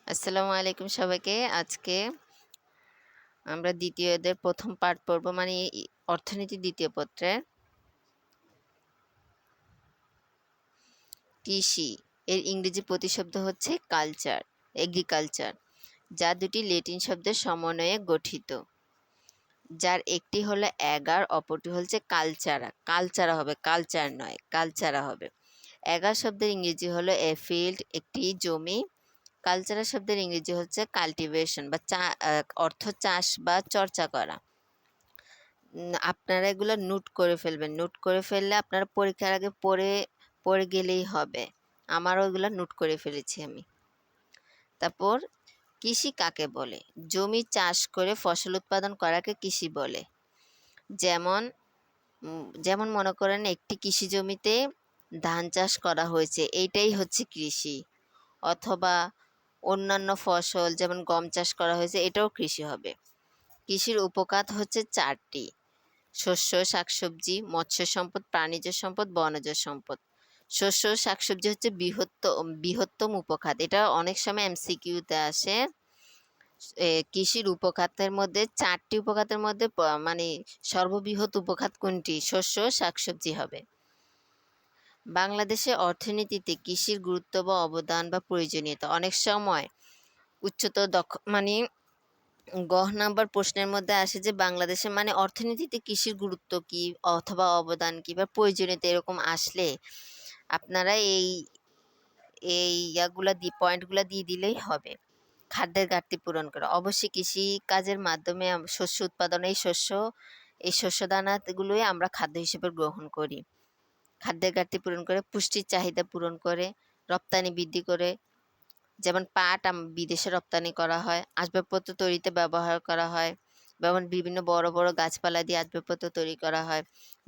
আসসালামু আলাইকুম সবাইকে। আজকে আমরা দ্বিতীয় অধ্যায়ের প্রথম পার্ট পড়ব, মানে অর্থনীতি দ্বিতীয় পত্রের কৃষি এর ইংরেজি প্রতিশব্দ হচ্ছে কালচার, এগ্রিকালচার, যা দুটি ল্যাটিন শব্দের সমন্বয়ে গঠিত, যার একটি হলো এগার, অপরটি হচ্ছে কালচারা। কালচারা হবে, কালচার নয়, কালচারা হবে। এগার শব্দের ইংরেজি হলো এ ফিল্ড, একটি জমি। কালচারা শব্দের ইংরেজি হচ্ছে কাল্টিভেশন বা অর্থ চাষ বা চর্চা করা। আপনারা এগুলো নোট করে ফেলবেন। নোট করে ফেললে আপনারা পরীক্ষার আগে পড়ে পড়ে গেলেই হবে। আমারও এগুলো নোট করে ফেলেছি আমি। তারপর কৃষি কাকে বলে? জমি চাষ করে ফসল উৎপাদন করাকে কৃষি বলে। যেমন যেমন মনে করেন একটি কৃষি জমিতে ধান চাষ করা হয়েছে, এইটাই হচ্ছে কৃষি। অথবা অন্যান্য ফসল যেমন গম চাষ করা হয়েছে, এটাও কৃষি হবে। কৃষির উপখাত হচ্ছে চারটি: শস্য, শাকসবজি, মৎস্য সম্পদ, প্রাণীজ সম্পদ, বনজ সম্পদ। শস্য শাকসবজি হচ্ছে বৃহত্তম উপখাত। এটা অনেক সময় এমসিকিউতে আসে। কৃষির উপখাতের মধ্যে চারটি উপখাতের মধ্যে মানে সর্ববৃহৎ উপখাত কোনটি? শস্য শাকসবজি হবে। বাংলাদেশের অর্থনীতিতে কৃষির গুরুত্ব বা অবদান বা প্রয়োজনীয়তা অনেক সময় উচ্চতর মানে নাম্বার প্রশ্নের মধ্যে আসে যে বাংলাদেশে মানে অর্থনীতিতে কৃষির গুরুত্ব কি অথবা অবদান কি বা প্রয়োজনীয়তা, এরকম আসলে আপনারা এই এই পয়েন্টগুলা দিয়ে দিলেই হবে। খাদ্যের ঘাটতি পূরণ করা, অবশ্যই কৃষি কাজের মাধ্যমে শস্য উৎপাদন, এই শস্য দানাগুলোই আমরা খাদ্য হিসেবে গ্রহণ করি। খাদ্যের ঘাটতি পূরণ করে, পুষ্টির চাহিদা পূরণ করে, রপ্তানি বৃদ্ধি করে। যেমন পাট বিদেশে রপ্তানি করা হয়, আসবাবপত্র তৈরিতে ব্যবহার করা হয়, যেমন বিভিন্ন বড় বড় গাছপালা দিয়ে আসবাবপত্র তৈরি করা হয়,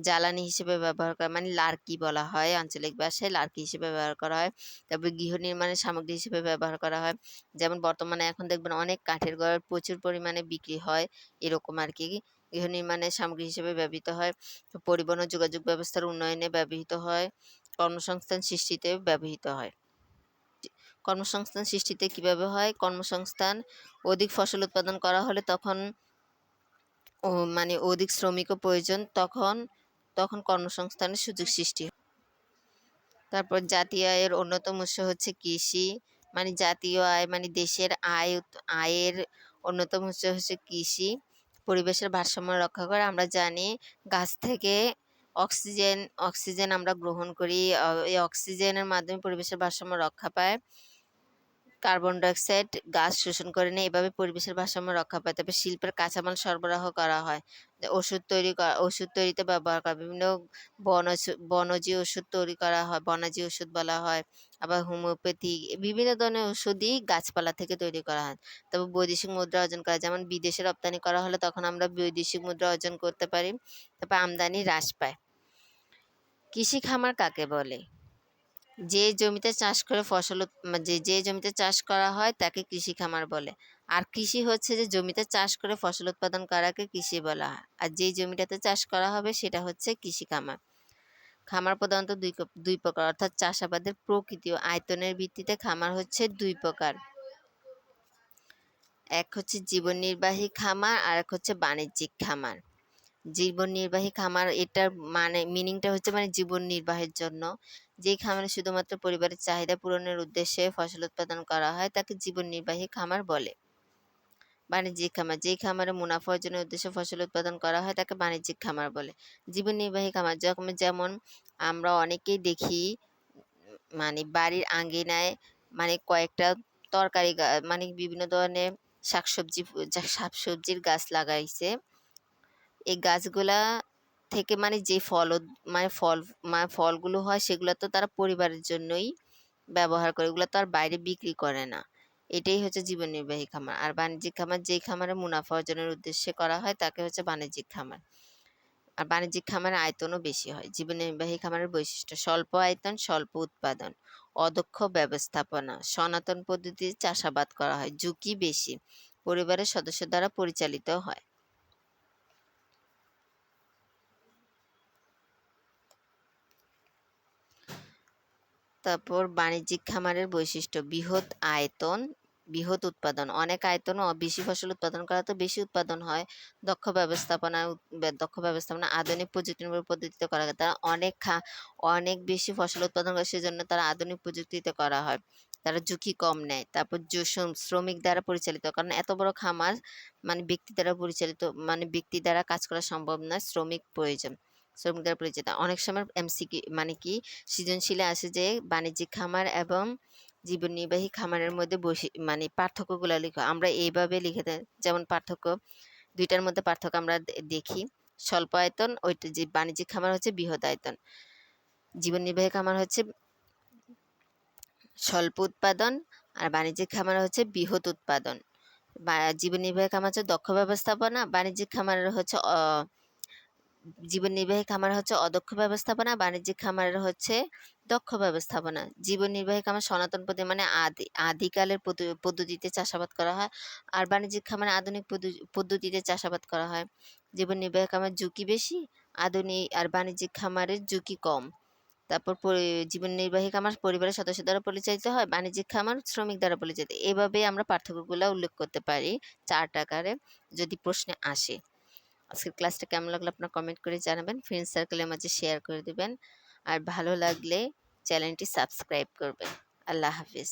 জ্বালানি হিসেবে ব্যবহার করা, মানে লার্কি বলা হয় আঞ্চলিক ভাষায়, লার্কি হিসেবে ব্যবহার করা হয়। তারপরে গৃহ নির্মাণের সামগ্রী হিসেবে ব্যবহার করা হয়। যেমন বর্তমানে এখন দেখবেন অনেক কাঠের ঘর প্রচুর পরিমাণে বিক্রি হয়, এরকম আর কি। গৃহ নির্মাণের সামগ্রী হিসেবে ব্যবহৃত হয়। পরিবহন ও যোগাযোগ ব্যবস্থার উন্নয়নে ব্যবহৃত হয়। কর্মসংস্থান সৃষ্টিতে ব্যবহৃত হয়। কর্মসংস্থান সৃষ্টিতে কিভাবে হয়? কর্মসংস্থান, অধিক ফসল উৎপাদন করা হলে তখন মানে অধিক শ্রমিকও প্রয়োজন, তখন তখন কর্মসংস্থানের সুযোগ সৃষ্টি হয়। তারপর জাতীয় আয়ের অন্যতম উৎস হচ্ছে কৃষি। মানে জাতীয় আয় মানে দেশের আয়ের অন্যতম উৎস হচ্ছে কৃষি। পরিবেশের ভারসাম্য রক্ষা করে। আমরা জানি গাছ থেকে অক্সিজেন আমরা গ্রহণ করি। এই অক্সিজেনের মাধ্যমে পরিবেশের ভারসাম্য রক্ষা পায়। কার্বন ডাইঅক্সাইড গাছ শোষণ করে নেয়, এভাবে পরিবেশের ভারসাম্য রক্ষা পায়। তবে শিল্পের কাঁচামাল সরবরাহ করা হয়, ওষুধ তৈরিতে ব্যবহার করা, বিভিন্ন বনজি ওষুধ তৈরি করা হয়, বনাজি ওষুধ বলা হয়। আবার হোমিওপ্যাথি, বিভিন্ন ধরনের ওষুধই গাছপালা থেকে তৈরি করা হয়। তবে বৈদেশিক মুদ্রা অর্জন করা, যেমন বিদেশে রপ্তানি করা হলে তখন আমরা বৈদেশিক মুদ্রা অর্জন করতে পারি। তারপর আমদানি হ্রাস পায়। কৃষি খামার কাকে বলে? যে জমিতে চাষ করে যে জমিতে চাষ করা হয় তাকে কৃষি খামার বলে। আর কৃষি হচ্ছে যে জমিতে চাষ করে ফসল উৎপাদন করাকে কৃষি বলা হয়। আর যে জমিটাতে চাষ করা হবে সেটা হচ্ছে কৃষি খামার। খামার প্রধানত দুই প্রকার, অর্থাৎ চাষাবাদের প্রকৃতি ও আয়তনের ভিত্তিতে খামার হচ্ছে দুই প্রকার। এক হচ্ছে জীবন নির্বাহী খামার আর এক হচ্ছে বাণিজ্যিক খামার। জীবন নির্বাহী খামার, এটার মানে মিনিংটা হচ্ছে মানে জীবন নির্বাহের জন্য যেই খামারে শুধুমাত্র পরিবারের চাহিদা পূরণের উদ্দেশ্যে ফসল উৎপাদন করা হয় তাকে জীবন নির্বাহী খামার বলে। বাণিজ্যিক খামার, যেই খামারে মুনাফা অর্জনের উদ্দেশ্যে ফসল উৎপাদন করা হয় তাকে বাণিজ্যিক খামার বলে। জীবন নির্বাহী খামার যেমন আমরা অনেকেই দেখি, মানে বাড়ির আঙ্গিনায় মানে কয়েকটা মানে বিভিন্ন ধরনের শাকসবজির গাছ লাগাইছে। এই গাছগুলা থেকে মানে যে ফলগুলো হয় সেগুলো তো তারা পরিবারের জন্যই ব্যবহার করে, এগুলো তো আর বাইরে বিক্রি করে না। এটাই হচ্ছে জীবন নির্বাহী খামার। আর বাণিজ্যিক খামার, যেই খামারে মুনাফা অর্জনের উদ্দেশ্যে করা হয় তাকে হচ্ছে বাণিজ্যিক খামার। আর বাণিজ্যিক খামারের আয়তনও বেশি হয়। জীবন নির্বাহী খামারের বৈশিষ্ট্য: স্বল্প আয়তন, স্বল্প উৎপাদন, অদক্ষ ব্যবস্থাপনা, সনাতন পদ্ধতিতে চাষাবাদ করা হয়, ঝুঁকি বেশি, পরিবারের সদস্য দ্বারা পরিচালিত হয়। তারপর বাণিজ্যিক খামারের বৈশিষ্ট্য: বৃহৎ আয়তন, বৃহৎ উৎপাদন, অনেক আয়তন ও বেশি ফসল উৎপাদন করা তো বেশি উৎপাদন হয়। দক্ষ ব্যবস্থাপনা আধুনিক প্রযুক্তি নির্ভর পদ্ধতিতে করা হয়। তারা অনেক বেশি ফসল উৎপাদন করে, সেজন্য তারা আধুনিক প্রযুক্তিতে করা হয়। তারা ঝুঁকি কম নেয়। তারপর শ্রমিক দ্বারা পরিচালিত, কারণ এত বড় খামার মানে ব্যক্তি দ্বারা কাজ করা সম্ভব নয়, শ্রমিক প্রয়োজন। শ্রমিক দ্বারা পরিচিত। অনেক সময় এমসিকিউ মানে কি সৃজনশীলে আসে যে বাণিজ্যিক খামার এবং জীবন নির্বাহী খামারের মধ্যে পার্থক্যগুলো লিখো। আমরা এইভাবে লিখে দেয়, যেমন পার্থক্য দুইটার মধ্যে পার্থক্য আমরা দেখি। স্বল্প আয়তন, ওইটা যে বাণিজ্যিক খামার হচ্ছে বৃহৎ আয়তন। জীবন নির্বাহী খামার হচ্ছে স্বল্প উৎপাদন, আর বাণিজ্যিক খামার হচ্ছে বৃহৎ উৎপাদন। জীবন নির্বাহী খামার হচ্ছে দক্ষ ব্যবস্থাপনা, জীবন নির্বাহী খামার হচ্ছে অদক্ষ ব্যবস্থাপনা, বাণিজ্যিক খামারের হচ্ছে দক্ষ ব্যবস্থাপনা। জীবন নির্বাহী খামার সনাতন পদ্ধতি মানে আদিকালের পদ্ধতিতে চাষাবাদ করা হয়, আর বাণিজ্যিক খামার আধুনিক পদ্ধতিতে চাষাবাদ করা হয়। জীবন নির্বাহী খামার ঝুঁকি বেশি, আধুনিক আর বাণিজ্যিক খামারের ঝুঁকি কম। তারপর জীবন নির্বাহী খামার পরিবারের সদস্য দ্বারা পরিচালিত হয়, বাণিজ্যিক খামার শ্রমিক দ্বারা পরিচালিত। এভাবে আমরা পার্থক্যগুলো উল্লেখ করতে পারি চার্ট আকারে, যদি প্রশ্নে আসে। আজকের ক্লাসটা কেমন লাগলো আপনারা কমেন্ট করে জানাবেন, ফ্রেন্ড সার্কেলের মাঝে শেয়ার করে দিবেন, আর ভালো লাগলে চ্যানেলটি সাবস্ক্রাইব করবেন। আল্লাহ হাফিজ।